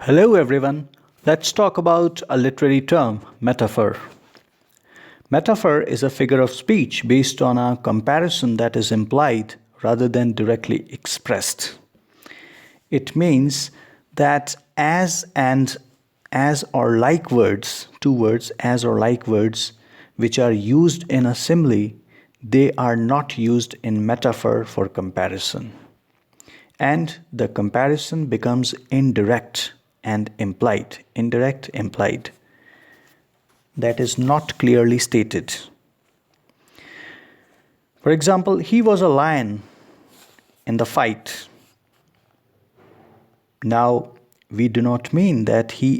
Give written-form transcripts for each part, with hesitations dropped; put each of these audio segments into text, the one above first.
Hello everyone. Let's talk about a literary term, metaphor. Metaphor is a figure of speech based on a comparison that is implied rather than directly expressed. It means that as and as or like words, two words, as or like words, which are used in a simile, they are not used in metaphor for comparison. And the comparison becomes indirect and implied. Indirect, implied. That is not clearly stated. For example, he was a lion in the fight. Now, we do not mean that he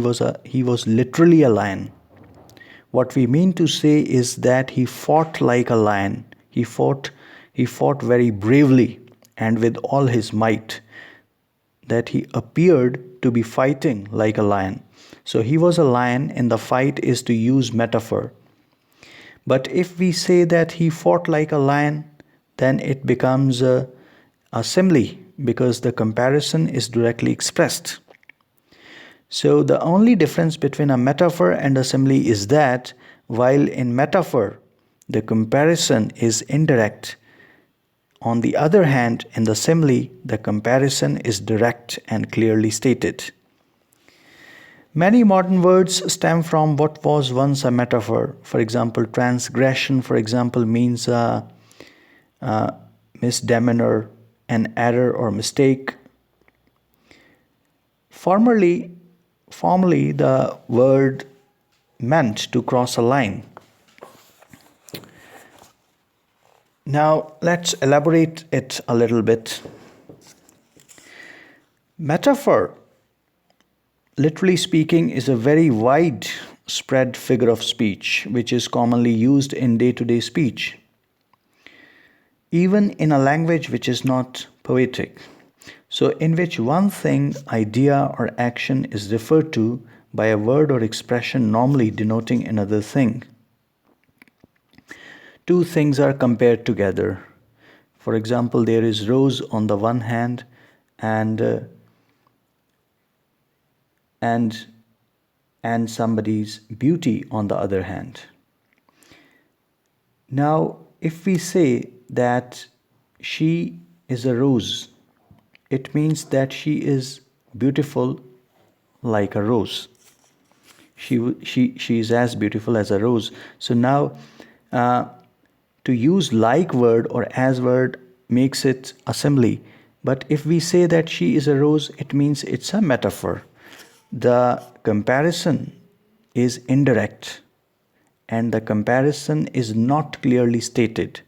was literally a lion. What we mean to say is that he fought like a lion. He fought very bravely and with all his might, that he appeared to be fighting like a lion. So he was a lion in the fight is to use metaphor. But if we say that he fought like a lion, then it becomes a simile because the comparison is directly expressed. So the only difference between a metaphor and a simile is that while in metaphor the comparison is indirect, on the other hand, in the simile, the comparison is direct and clearly stated. Many modern words stem from what was once a metaphor. For example, transgression, for example, means a misdemeanor, an error or mistake. Formerly, the word meant to cross a line. Now, let's elaborate it a little bit. Metaphor, literally speaking, is a very widespread figure of speech which is commonly used in day-to-day speech, even in a language which is not poetic. So, in which one thing, idea, or action is referred to by a word or expression normally denoting another thing. Two things are compared together. For example, there is rose on the one hand and somebody's beauty on the other hand. Now, if we say that she is a rose, it means that she is beautiful like a rose. She is as beautiful as a rose. So now, to use like word or as word makes it a simile. But if we say that she is a rose, it means it's a metaphor. The comparison is indirect and the comparison is not clearly stated.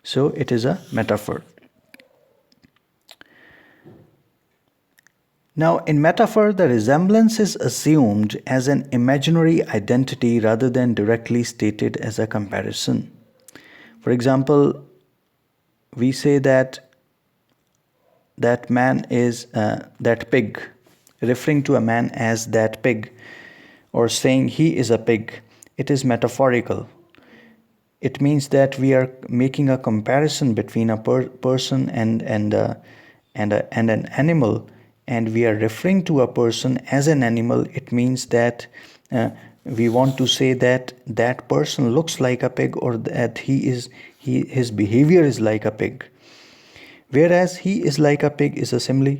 So it is a metaphor. Now, in metaphor, the resemblance is assumed as an imaginary identity rather than directly stated as a comparison. For example, we say that man is that pig, referring to a man as that pig, or saying he is a pig. It is metaphorical. It means that we are making a comparison between a person and an animal, and we are referring to a person as an animal. It means that we want to say that that person looks like a pig, or that his behavior is like a pig. Whereas he is like a pig is a simile.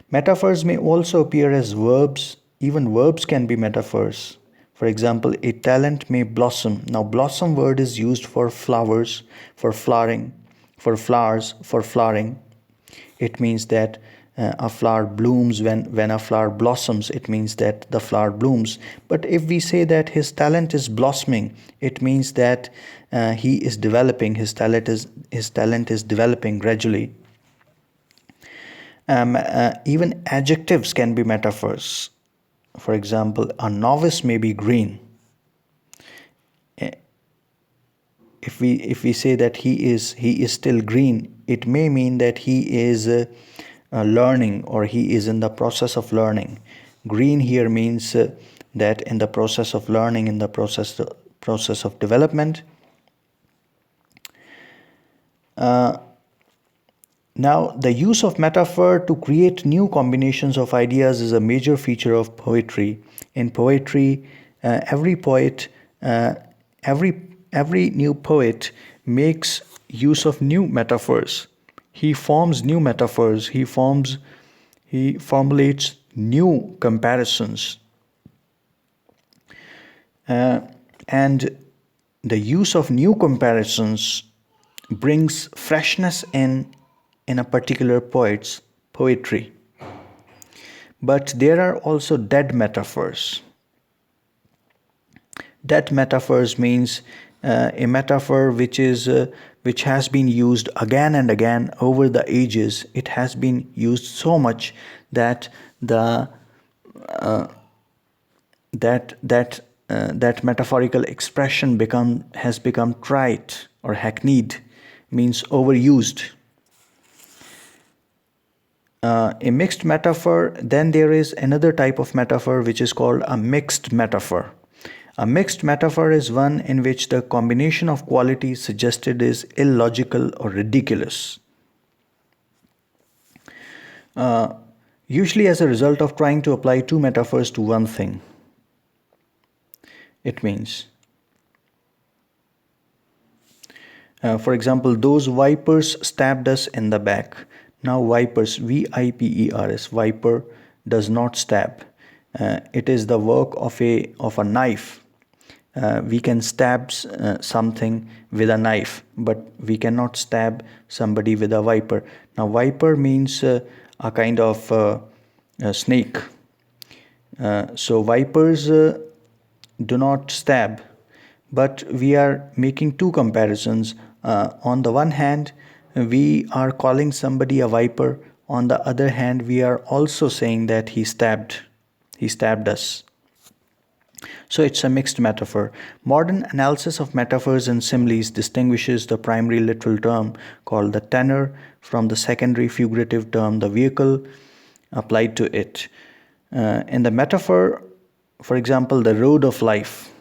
Metaphors may also appear as verbs. Even verbs can be metaphors. For example, a talent may blossom. Now, blossom word is used for flowers, for flowering, for flowers, for flowering. It means that a flower blooms when a flower blossoms. It means that the flower blooms. But if we say that his talent is blossoming, it means that he is developing. His talent is developing gradually. Even adjectives can be metaphors. For example, a novice may be green. If we say that he is still green, it may mean that he is learning, or he is in the process of learning. Green here means that in the process of learning, in the process of development. . Now, the use of metaphor to create new combinations of ideas is a major feature of poetry. In poetry, every poet, every new poet makes use of new metaphors. He forms new metaphors. He formulates new comparisons, uh, and the use of new comparisons brings freshness in a particular poet's poetry. But there are also dead metaphors. Dead metaphors means a metaphor which has been used again and again over the ages. It has been used so much that the that metaphorical expression has become trite or hackneyed, means overused. A mixed metaphor, then there is another type of metaphor which is called a mixed metaphor. A mixed metaphor is one in which the combination of qualities suggested is illogical or ridiculous. Usually as a result of trying to apply two metaphors to one thing. It means, for example, those vipers stabbed us in the back. Now, vipers, vipers, viper does not stab. It is the work of a knife. We can stab something with a knife, but we cannot stab somebody with a viper. Now, viper means a kind of a snake. So vipers do not stab, but we are making two comparisons. On the one hand, we are calling somebody a viper. On the other hand, we are also saying that he stabbed us. So it's a mixed metaphor. Modern analysis of metaphors and similes distinguishes the primary literal term called the tenor from the secondary figurative term, the vehicle, applied to it. In the metaphor, for example, the road of life.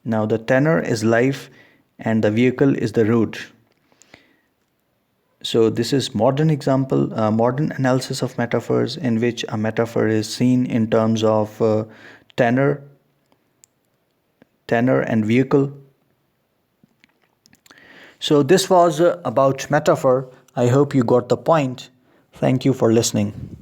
Now the tenor is life and the vehicle is the road. So this is modern example, modern analysis of metaphors, in which a metaphor is seen in terms of tenor and vehicle. So this was about metaphor. I hope you got the point. Thank you for listening.